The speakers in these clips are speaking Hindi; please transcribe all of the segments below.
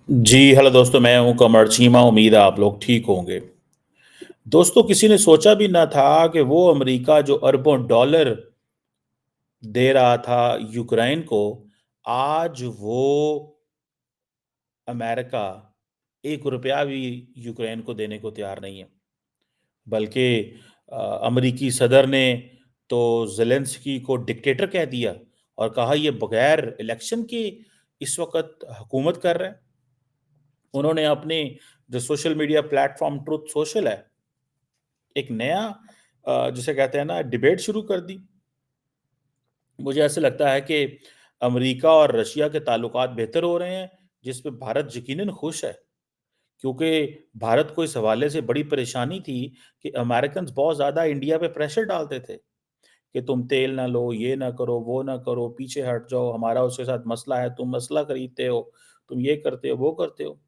जी, हेलो दोस्तों, मैं हूँ कमर चीमा। उम्मीद है आप लोग ठीक होंगे। दोस्तों, किसी ने सोचा भी ना था कि वो अमेरिका जो अरबों डॉलर दे रहा था यूक्रेन को, आज वो अमेरिका ₹1 भी यूक्रेन को देने को तैयार नहीं है। बल्कि अमेरिकी सदर ने तो ज़ेलेंस्की को डिक्टेटर कह दिया और कहा ये बगैर इलेक्शन के इस वक़्त हुकूमत कर रहा है। उन्होंने अपने जो social media platform truth social है, एक नया जिसे कहते हैं ना डिबेट शुरू कर दी। मुझे ऐसा लगता है कि अमेरिका और रशिया के ताल्लुकात बेहतर हो रहे हैं, जिस पे भारत यकीनन खुश है। क्योंकि भारत को इस हवाले से बड़ी परेशानी थी कि अमेरिकन्स बहुत ज़्यादा इंडिया पे प्रेशर डालते थे कि तुम तेल ना लो, ये ना करो, वो ना करो, पीछे हट जाओ, हमारा उसके साथ मसला है, तुम मसला खरीदते हो, तुम ये करते हो, वो करते हो।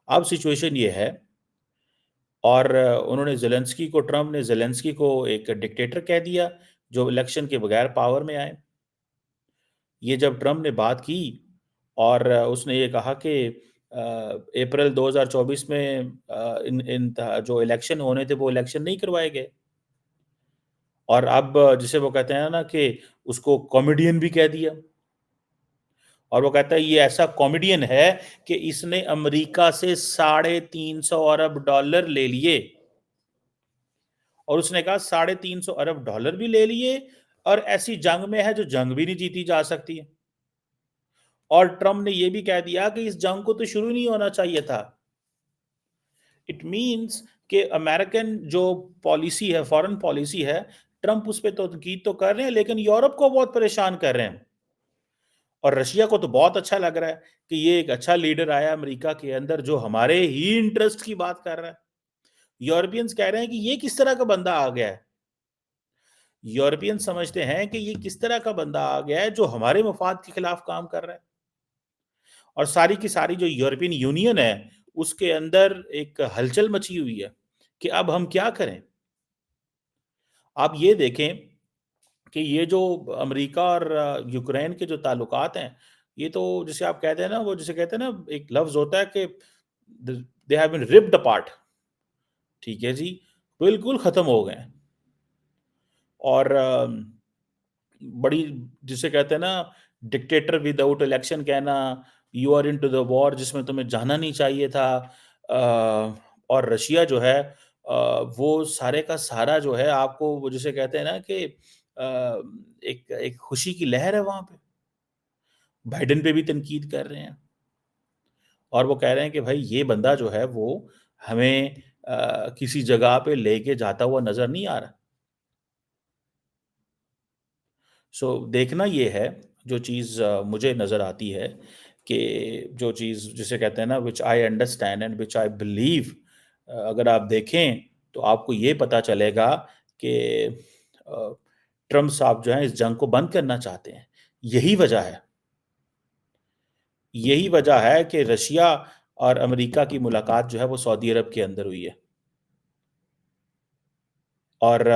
अब सिचुएशन ये है और उन्होंने ज़ेलेंस्की को ट्रम्प ने ज़ेलेंस्की को एक डिक्टेटर कह दिया, जो इलेक्शन के बगैर पावर में आए। ये जब ट्रम्प ने बात की और उसने ये कहा कि अप्रैल 2024 में इन इन त जो इलेक्शन होने थे, वो इलेक्शन नहीं करवाए गए और अब जिसे वो कहते हैं ना कि उसको कॉमेडियन भी कह दिया और वो कहता है ये ऐसा कॉमेडियन है कि इसने अमेरिका से $350 अरब ले लिए। और उसने कहा $350 अरब भी ले लिए और ऐसी जंग में है जो जंग भी नहीं जीती जा सकती है। और ट्रम्प ने यह भी कह दिया कि इस जंग को तो शुरू नहीं होना चाहिए था। इट मीन्स कि अमेरिकन जो पॉलिसी है, फॉरेन पॉलिसी है, ट्रम्प उस पे तो तनकीद तो कर रहे हैं लेकिन यूरोप को बहुत परेशान कर रहे हैं। और रशिया को तो बहुत अच्छा लग रहा है कि ये एक अच्छा लीडर आया अमेरिका के अंदर जो हमारे ही इंटरेस्ट की बात कर रहा है। यूरोपियंस कह रहे हैं कि ये किस तरह का बंदा आ गया है। यूरोपियन समझते हैं कि ये किस तरह का बंदा आ गया है जो हमारे मफाद के खिलाफ काम कर रहा है और सारी की सारी जो यूरोपियन यूनियन है उसके अंदर एक हलचल मची हुई है कि अब हम क्या करें। आप ये देखें कि ये जो अमेरिका और यूक्रेन के जो ताल्लुकात हैं, ये तो जिसे आप कहते हैं ना, वो जिसे कहते हैं ना, एक लफ्ज़ होता है कि they have been ripped apart. ठीक है जी, बिल्कुल ख़त्म हो गए हैं। और बड़ी जिसे कहते हैं ना डिक्टेटर विदाउट इलेक्शन कहना, you are into the war जिसमें तुम्हें जाना नहीं चाहिए था। और रशिया जो है वो सारे का सारा जो है आपको वो जिसे कहते हैं ना कि एक एक खुशी की लहर है वहाँ पे। बाइडेन पे भी तनकीद कर रहे हैं और वो कह रहे हैं कि भाई ये बंदा जो है वो हमें किसी जगह पे लेके जाता हुआ नज़र नहीं आ रहा। सो देखना ये है, जो चीज़ मुझे नज़र आती है कि जो चीज़ जिसे कहते हैं ना which I understand and which I believe, अगर आप देखें तो आपको ये पता चलेगा कि ट्रम्प साहब जो हैं इस जंग को बंद करना चाहते हैं। यही वजह है यही वजह है कि रशिया और अमेरिका की मुलाकात जो है वो सऊदी अरब के अंदर हुई है। और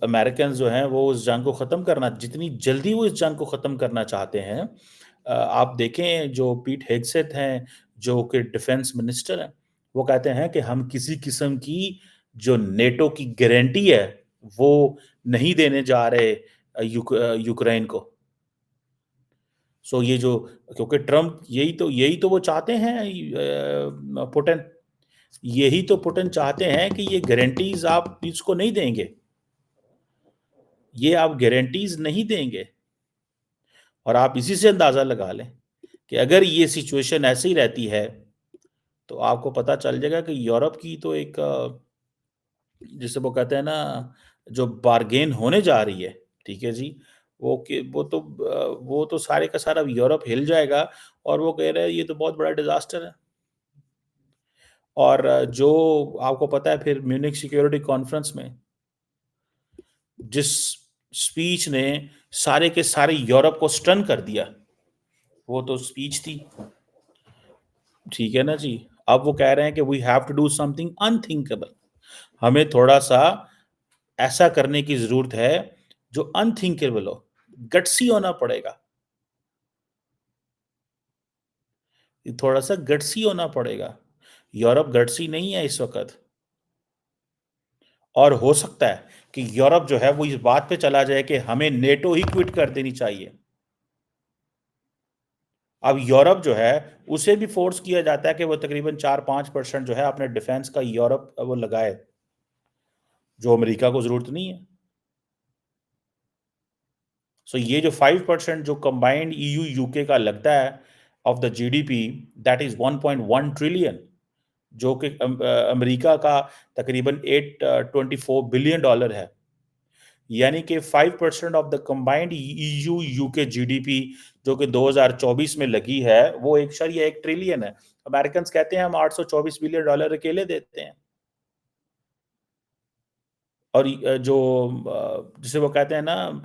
अमेरिकन्स जो हैं वो उस जंग को ख़त्म करना जितनी जल्दी वो इस जंग को ख़त्म करना चाहते हैं। आप देखें जो पीट हेगसेथ हैं, जो कि डिफेंस मिनिस्टर हैं, वो कहते हैं कि हम किसी किस्म की जो नेटो की गारंटी है, वो नहीं देने जा रहे यूक्रेन को। सो ये जो क्योंकि ट्रम्प यही तो वो चाहते हैं, पुतिन। यही तो पुतिन चाहते हैं कि ये गारंटीज़ आप इसको नहीं देंगे। ये आप गारंटीज़ नहीं देंगे और आप इसी से अंदाज़ा लगा लें कि अगर ये सिचुएशन ऐसे ही रहती है, तो आपको पता चल जाएगा कि यूरोप की तो एक जिसे वो कहते हैं ना, जो बार्गेन होने जा रही है, ठीक है जी? वो तो सारे का सारा यूरोप हिल जाएगा और वो कह रहे हैं ये तो बहुत बड़ा डिज़ास्टर है। और जो आपको पता है फिर म्यूनिख सिक्योरिटी कॉन्फ्रेंस में जिस स्पीच ने सारे के सारे यूरोप को स्टन कर दिया, वो तो स्पीच थी, ठीक है ना जी? अब वो कह रहे हैं कि we have to do something unthinkable. हमें थोड़ा-सा ऐसा करने की ज़रूरत है जो अनथिंकेबल हो, गट्सी होना पड़ेगा। थोड़ा-सा गट्सी होना पड़ेगा। यूरोप गट्सी नहीं है इस वक़्त। और हो सकता है कि यूरोप जो है वो इस बात पे चला जाए कि हमें नेटो ही क्विट कर देनी चाहिए। अब यूरोप जो है उसे भी फ़ोर्स किया जाता है कि वो तकरीबन 4-5% जो है अपने डिफेंस का यूरोप वो लगाए, जो अमेरिका को ज़रूरत नहीं है। सो ये जो 5% जो कंबाइंड ईयू यूके का लगता है of the GDP, that is 1.1 trillion, जो कि अमेरिका का तकरीबन 824 बिलियन डॉलर है। यानी कि 5% of the combined EU UK GDP जो कि 2024 में लगी है वो 1 ट्रिलियन है। अमेरिकन कहते हैं हम 824 बिलियन डॉलर अकेले देते हैं। और जो जिसे वो कहते हैं ना,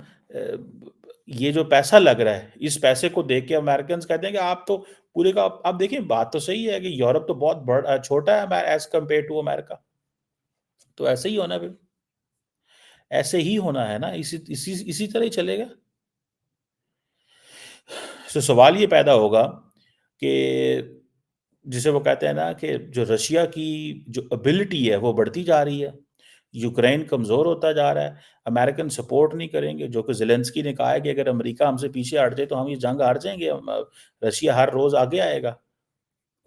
ये जो पैसा लग रहा है इस पैसे को देख के अमेरिकन कहते हैं कि आप तो पूरे का आप देखिए, बात तो सही है कि यूरोप तो बहुत बड़ा छोटा है एज कम्पेयर टू अमेरिका। तो ऐसे ही होना फिर, ऐसे ही होना है ना, इसी इसी इसी तरह ही चलेगा। तो सवाल ये पैदा होगा कि जिसे वो कहते हैं ना कि जो रशिया की जो एबिलिटी है वो बढ़ती जा रही है, यूक्रेन कमज़ोर होता जा रहा है, अमेरिकन सपोर्ट नहीं करेंगे, जो कि ज़ेलेंस्की ने कहा है कि अगर अमेरिका हमसे पीछे हट जाए तो हम ये जंग हार जाएँगे, रशिया हर रोज़ आगे आएगा।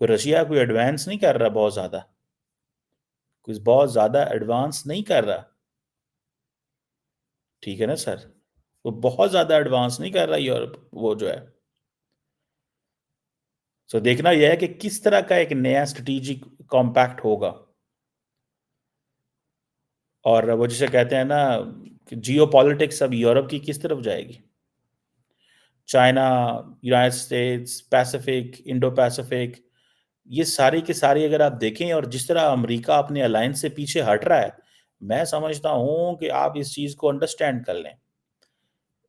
कोई रशिया कोई एडवांस नहीं कर रहा बहुत ज़्यादा, कुछ बहुत ज़्यादा एडवांस नहीं कर रहा, ठीक है ना सर? वो बहुत ज़्यादा एडवांस नहीं कर रहा यूरोप वो जो है। सो देखना यह है कि किस तरह का एक नया स्ट्रैटेजिक कॉम्पैक्ट होगा। और वो जिसे कहते हैं ना कि जियोपॉलिटिक्स अब यूरोप की किस तरफ जाएगी? China, United states, Pacific, Indo Pacific, ये सारी की सारी अगर आप देखें और जिस तरह अमेरिका अपने अलायंस से पीछे हट रहा है, मैं समझता हूँ कि आप इस चीज़ को अंडरस्टैंड कर लें।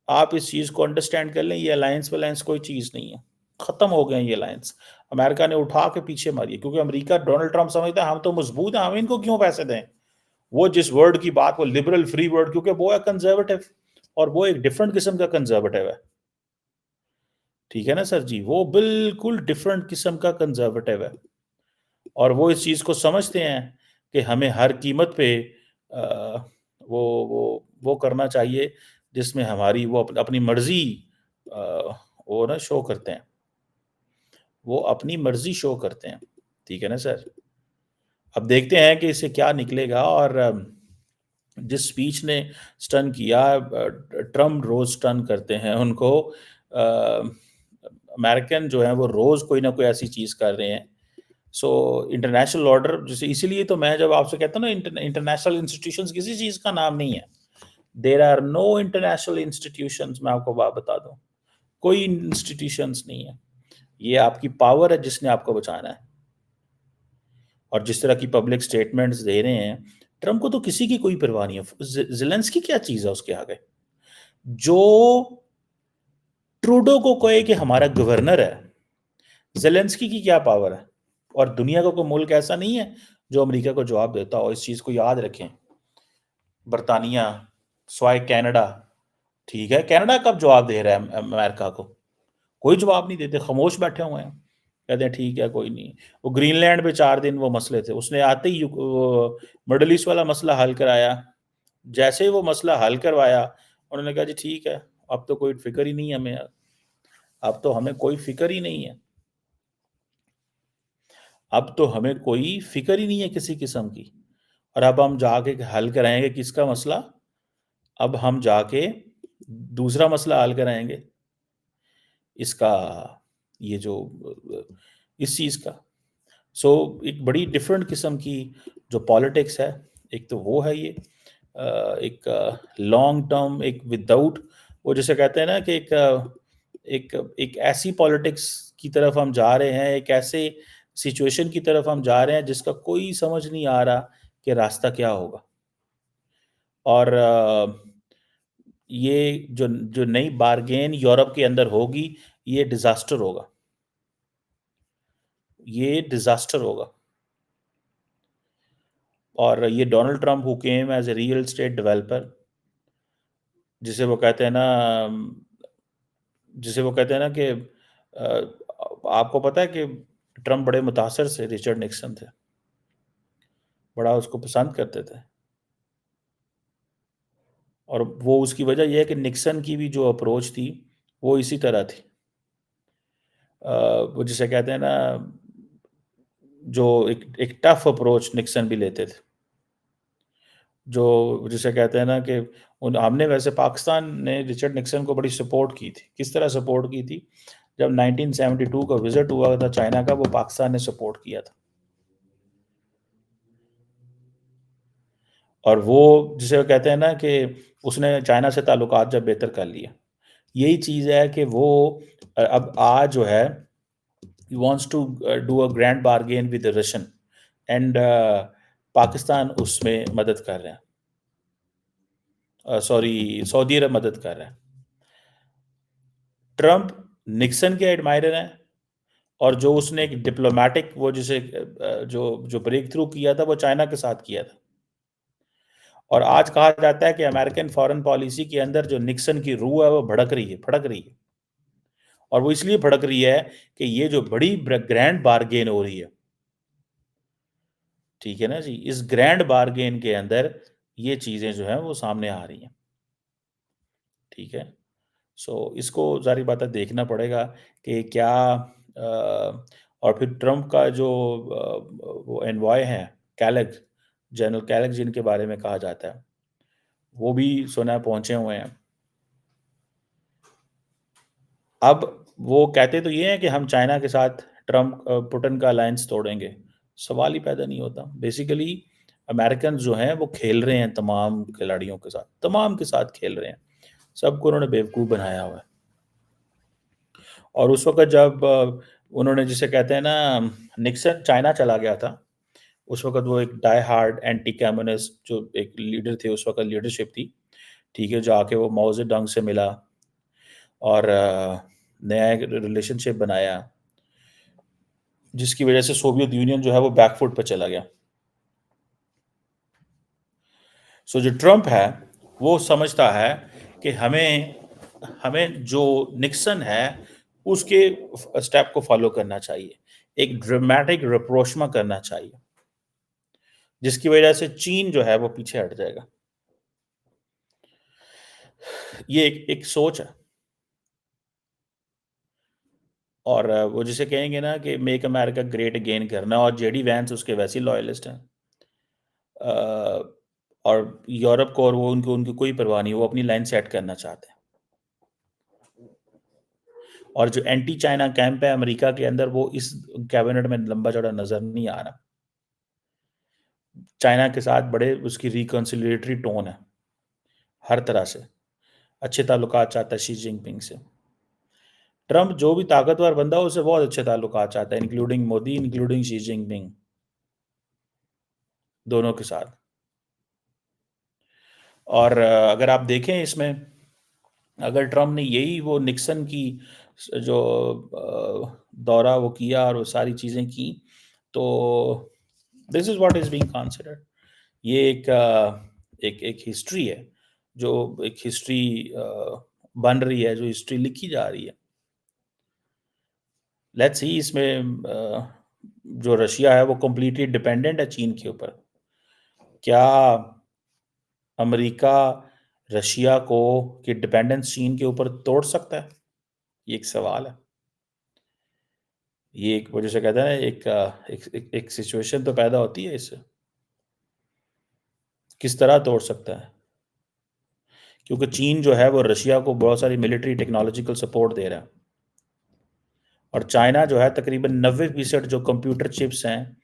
आप इस चीज़ को अंडरस्टैंड कर लें, ये अलायंस-वलायंस कोई चीज़ नहीं है। खत्म हो गए हैं ये अलायंस। अमेरिका ने उठा के पीछे मारी है क्योंकि अमेरिका डोनाल्ड ट्रम्प समझता है हम तो मजबूत हैं, हम इनको क्यों पैसे दें? वो जिस वर्ड की बात, वो लिबरल फ्री वर्ड, क्योंकि वो है कंजर्वेटिव और वो एक डिफरेंट किस्म का कंजर्वेटिव है। ठीक है ना सर जी? वो बिल्कुल डिफरेंट किस्म का कंजर्वेटिव है और वो इस चीज़ को समझते हैं कि हमें हर कीमत पे वो करना चाहिए जिसमें हमारी वो अपनी मर्ज़ी अ, वो ना शो करते हैं। वो अपनी मर्ज़ी शो करते हैं। ठीक है ना सर? अब देखते हैं कि इससे क्या निकलेगा और जिस स्पीच ने स्टन किया, ट्रम्प रोज़ स्टन करते हैं उनको। अमेरिकन जो हैं वो रोज़ कोई ना कोई ऐसी चीज़ कर रहे हैं। सो इंटरनेशनल ऑर्डर जैसे, इसीलिए तो मैं जब आपसे कहता हूँ ना इंटरनेशनल इंस्टीट्यूशंस किसी चीज़ का नाम नहीं है। There are no international institutions, मैं आपको बात बता दूँ। कोई इंस्टीट्यूशंस नहीं है। ये आपकी पावर है जिसने आपको बचाना है। और जिस तरह की पब्लिक स्टेटमेंट्स दे रहे हैं, ट्रम्प को तो किसी की कोई परवाह नहीं है। ज़ेलेंस्की क्या चीज़ है उसके आगे? जो ट्रूडो को कहे कि हमारा गवर्नर है, ज़ेलेंस्की की क्या पावर है? और दुनिया का कोई मुल्क ऐसा नहीं है जो अमेरिका को जवाब देता हो, इस चीज़ को याद रखें। बर्तानिया, स्वाय कनाडा, ठीक है? कनाडा कब जवाब दे रहा है अमेरिका को? कोई जवाब नहीं देते, खामोश बैठे हुए हैं। कहते हैं ठीक है, कोई नहीं। वो ग्रीनलैंड पे 4 दिन वो मसले थे, उसने आते ही वो मिडल ईस्ट वाला मसला हल कराया। जैसे ही वो मसला हल करवाया, उन्होंने कहा जी ठीक है, अब तो कोई फ़िक्र ही नहीं है हमें, अब तो हमें कोई फ़िक्र ही नहीं है। अब तो हमें कोई फ़िक्र ही नहीं है किसी किस्म की। और अब हम जाके हल कराएँगे किसका मसला? अब हम जाके दूसरा मसला हल कराएँगे, इसका, ये जो इस चीज़ का। सो एक बड़ी डिफरेंट किस्म की जो पॉलिटिक्स है, एक तो वो है ये, एक लॉन्ग टर्म, एक विदाउट, वो जैसे कहते हैं ना कि एक एक ऐसी पॉलिटिक्स की तरफ हम जा रहे हैं, एक ऐसे सिचुएशन की तरफ हम जा रहे हैं जिसका कोई समझ नहीं आ रहा कि रास्ता क्या होगा। और ये जो जो नई बार्गेन यूरोप के अंदर होगी, ये डिज़ास्टर होगा, ये डिज़ास्टर होगा। और ये Donald Trump who came as a real estate developer, जिसे वो कहते हैं ना, जिसे वो कहते हैं ना कि आपको पता है कि ट्रम्प बड़े मुतासर से रिचर्ड निक्सन थे, बड़ा उसको पसंद करते थे। और वो उसकी वजह ये है कि निक्सन की भी जो अप्रोच थी, वो इसी तरह थी। वो जिसे कहते हैं ना, जो एक टफ अप्रोच निक्सन भी लेते थे। जो जिसे कहते हैं ना कि उन हमने वैसे पाकिस्तान ने रिचर्ड निक्सन को बड़ी सपोर्ट की थी। किस तरह सपोर्ट की थी? जब 1972 का विज़िट हुआ था चाइना का, वो पाकिस्तान ने सपोर्ट किया था। और वो जिसे कहते हैं ना कि उसने चाइना से ताल्लुकात जब बेहतर कर लिए। यही चीज़ है कि वो अब आज जो है, he wants to do a grand bargain with the Russian and Pakistan उसमें मदद कर रहे हैं। सॉरी, सऊदी अरब मदद कर रहा है। ट्रंप निक्सन के एडमायरर हैं, और जो उसने एक डिप्लोमैटिक वो जिसे जो जो ब्रेक थ्रू किया था वो चाइना के साथ किया था। और आज कहा जाता है कि अमेरिकन फॉरेन पॉलिसी के अंदर जो निक्सन की रूह है वो भड़क रही है, फड़क रही है। और वो इसलिए भड़क रही है कि ये जो बड़ी ग्रैंड बार्गेन हो रही है, ठीक है ना जी, इस ग्रैंड बार्गेन के अंदर ये चीज़ें जो हैं वो सामने आ रही हैं। ठीक है? सो इसको ज़ाहिर बात है देखना पड़ेगा कि क्या और फिर ट्रंप का जो वो एनवॉय हैं, कैलेग, जनरल कैलेग जिनके बारे में कहा जाता है, वो भी सुना है पहुँचे हुए हैं। अब वो कहते तो ये हैं कि हम चाइना के साथ ट्रंप पुतिन का अलायंस तोड़ेंगे। सवाल ही पैदा नहीं होता। बेसिकली अमेरिकन्स जो हैं वो खेल रहे हैं तमाम खिलाड़ियों के साथ, तमाम के साथ खेल रहे हैं। सबको उन्होंने बेवकूफ़ बनाया हुआ है। और उस वक़्त जब उन्होंने जिसे कहते हैं ना, निक्सन चाइना चला गया था, उस वक़्त वो एक डाई हार्ड एंटी कम्युनिस्ट जो एक लीडर थे, उस वक़्त लीडरशिप थी, ठीक है? जाके वो माओ ज़ेडंग से मिला और नया एक रिलेशनशिप बनाया, जिसकी वज़ह से सोवियत यूनियन जो है वो बैक फुट पे चला गया। सो जो ट्रंप है, वो समझता है कि हमें हमें जो निक्सन है, उसके स्टेप को फ़ॉलो करना चाहिए। एक ड्रामेटिक rapprochement करना चाहिए, जिसकी वज़ह से चीन जो है वो पीछे हट जाएगा। ये एक एक सोच है। और वो जिसे कहेंगे ना कि मेक अमेरिका ग्रेट अगेन करना, और जेडी वैंस उसके वैसे ही लॉयलिस्ट हैं। और यूरोप को और वो उनको उनकी कोई परवाह नहीं, वो अपनी लाइन सेट करना चाहते हैं। और जो एंटी चाइना कैंप है अमेरिका के अंदर, वो इस कैबिनेट में लंबा चौड़ा नज़र नहीं आ रहा। चाइना के साथ बड़े उसकी रिकॉन्सिलिएटरी टोन है, हर तरह से। अच्छे ताल्लुकात चाहता है शी जिनपिंग से। ट्रंप जो भी ताकतवर बंदा है, उससे बहुत अच्छे ताल्लुकात चाहता है, including Modi, including Xi Jinping, दोनों के साथ। और अगर आप देखें इसमें, अगर ट्रंप ने यही वो निक्सन की जो दौरा वो किया और वो सारी चीज़ें की, तो this is what is being considered. ये एक एक हिस्ट्री है, जो एक हिस्ट्री बन रही है, जो हिस्ट्री लिखी जा रही है। लेट्स सी इसमें जो रशिया है वो कंप्लीटली डिपेंडेंट है चीन के ऊपर। क्या अमेरिका रशिया को की डिपेंडेंस चीन के ऊपर तोड़ सकता है? ये एक सवाल है। ये एक वो जिसे कहते हैं ना, एक सिचुएशन तो पैदा होती है इससे। किस तरह तोड़ सकता है? क्योंकि चीन जो है वो रशिया को बहुत सारी मिलिट्री टेक्नोलॉजिकल सपोर्ट दे रहा है। और चाइना जो है तकरीबन 90% जो कंप्यूटर चिप्स हैं,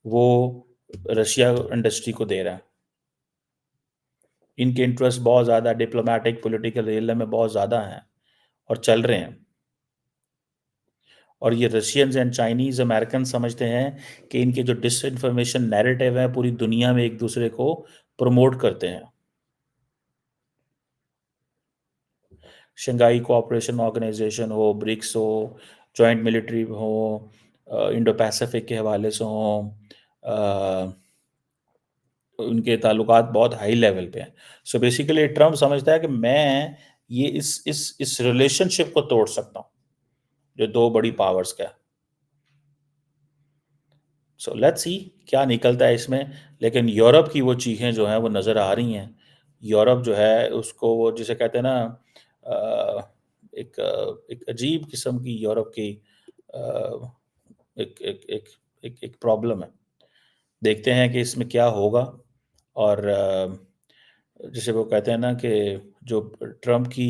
वो रशिया इंडस्ट्री को दे रहा है। इनके इंटरेस्ट बहुत ज़्यादा डिप्लोमैटिक, पॉलिटिकल रियल में बहुत ज़्यादा हैं और चल रहे हैं। और ये रशियंस एंड चाइनीज़ अमेरिकन समझते हैं कि इनके जो डिसइन्फॉर्मेशन नैरेटिव है पूरी दुनिया में एक दूसरे को प्रमोट करते हैं। शंघाई कोऑपरेशन ऑर्गेनाइजेशन हो, ब्रिक्स हो, जॉइंट मिलिट्री हो, इंडो पैसिफिक के हवाले से हों, उनके ताल्लुकात बहुत हाई लेवल पे हैं। सो बेसिकली ट्रम्प समझता है कि मैं ये इस रिलेशनशिप को तोड़ सकता हूँ, जो 2 बड़ी पावर्स का है। सो लेट्स सी क्या निकलता है इसमें। लेकिन यूरोप की वो चीज़ें जो हैं वो नज़र आ रही हैं। यूरोप जो है उसको वो जिसे कहते हैं ना एक अजीब किस्म की यूरोप की अ, एक एक एक एक एक प्रॉब्लम है। देखते हैं कि इसमें क्या होगा। और जिसे वो कहते हैं ना कि जो ट्रम्प की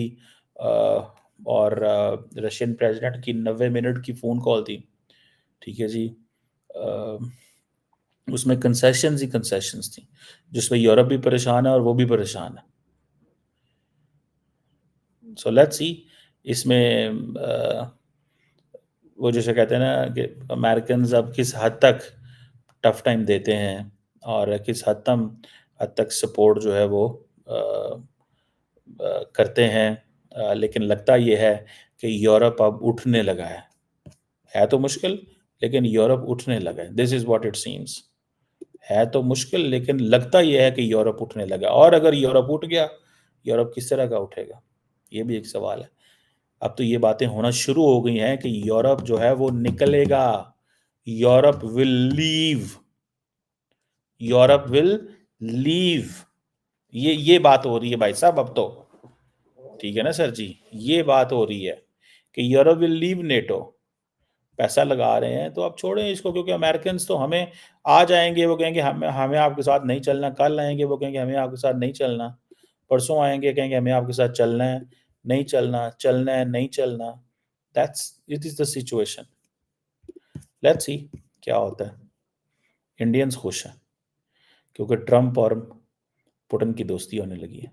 और रशियन प्रेसिडेंट की 90 मिनट की फ़ोन कॉल थी, ठीक है जी। अ, उसमें कंसेशंस ही कंसेशंस थी, जिसमें यूरोप भी परेशान है और वो भी परेशान है। सो लेट्स सी इसमें वो जैसे कहते हैं ना कि अमेरिकन्स अब किस हद तक टफ टाइम देते हैं और किस हद तक सपोर्ट जो है वो करते हैं। लेकिन लगता ये है कि यूरोप अब उठने लगा है तो मुश्किल, लेकिन यूरोप उठने लगा है। This is what it seems. है तो मुश्किल, लेकिन लगता ये है कि यूरोप उठने लगा। और अगर यूरोप उठ गया, यूरोप किस तरह का उठेगा? ये भी एक सवाल है। अब तो ये बातें होना शुरू हो गई हैं कि यूरोप जो है वो निकलेगा। Europe will leave. Europe will leave. ये बात हो रही है भाई साहब अब तो। ठीक है ना सर जी? ये बात हो रही है कि यूरोप विल लीव नेटो। पैसा लगा रहे हैं तो आप छोड़ें इसको, क्योंकि अमेरिकन्स तो हमें आ जाएंगे, वो कहेंगे हमें हमें आपके साथ नहीं चलना। कल आएंगे वो कहेंगे हमें आपके साथ नहीं चलना। परसों आएंगे कहेंगे हमें आपके साथ चलना है, नहीं चलना, चलना है, नहीं चलना। That's it is the situation. Let's see क्या होता है। इंडियंस खुश हैं क्योंकि ट्रम्प और पुतिन की दोस्ती होने लगी है।